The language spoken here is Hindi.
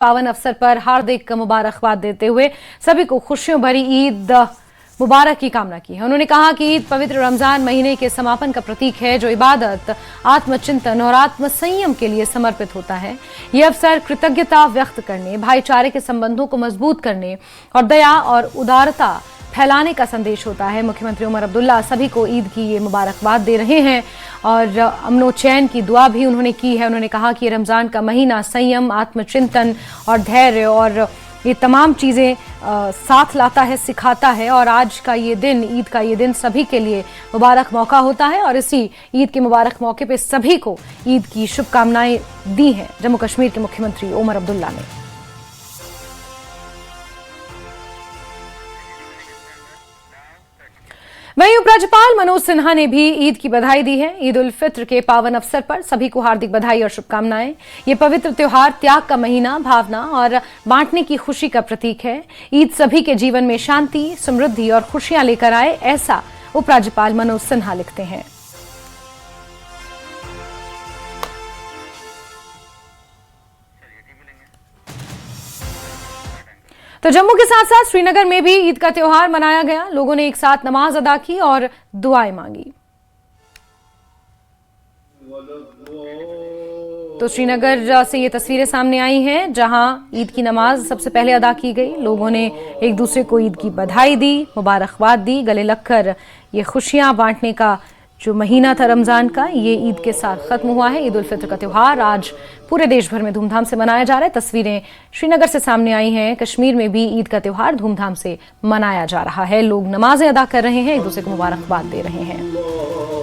पावन अवसर पर हार्दिक मुबारकबाद देते हुए सभी को खुशियों भरी ईद मुबारक की कामना की है। उन्होंने कहा कि ईद पवित्र रमजान महीने के समापन का प्रतीक है, जो इबादत, आत्मचिंतन और आत्मसंयम के लिए समर्पित होता है। यह अवसर कृतज्ञता व्यक्त करने, भाईचारे के संबंधों को मजबूत करने और दया और उदारता फैलाने का संदेश होता है। मुख्यमंत्री उमर अब्दुल्ला सभी को ईद की ये मुबारकबाद दे रहे हैं और अमनो चैन की दुआ भी उन्होंने की है। उन्होंने कहा कि रमज़ान का महीना संयम, आत्मचिंतन और धैर्य और ये तमाम चीज़ें साथ लाता है, सिखाता है। और आज का ये दिन, ईद का ये दिन सभी के लिए मुबारक मौका होता है और इसी ईद के मुबारक मौके पे सभी को ईद की शुभकामनाएं दी हैं जम्मू कश्मीर के मुख्यमंत्री उमर अब्दुल्ला ने। वहीं उपराज्यपाल मनोज सिन्हा ने भी ईद की बधाई दी है। ईद उल फित्र के पावन अवसर पर सभी को हार्दिक बधाई और शुभकामनाएं। ये पवित्र त्योहार त्याग का महीना, भावना और बांटने की खुशी का प्रतीक है। ईद सभी के जीवन में शांति, समृद्धि और खुशियां लेकर आए, ऐसा उपराज्यपाल मनोज सिन्हा लिखते हैं। तो जम्मू के साथ साथ श्रीनगर में भी ईद का त्योहार मनाया गया। लोगों ने एक साथ नमाज अदा की और दुआएं मांगी। तो श्रीनगर से ये तस्वीरें सामने आई हैं, जहां ईद की नमाज सबसे पहले अदा की गई। लोगों ने एक दूसरे को ईद की बधाई दी, मुबारकबाद दी। गले लगकर ये खुशियां बांटने का जो महीना था रमजान का, ये ईद के साथ खत्म हुआ है। ईद उल फित्र का त्योहार आज पूरे देश भर में धूमधाम से मनाया जा रहा है। तस्वीरें श्रीनगर से सामने आई हैं। कश्मीर में भी ईद का त्योहार धूमधाम से मनाया जा रहा है। लोग नमाजें अदा कर रहे हैं, एक दूसरे को मुबारकबाद दे रहे हैं।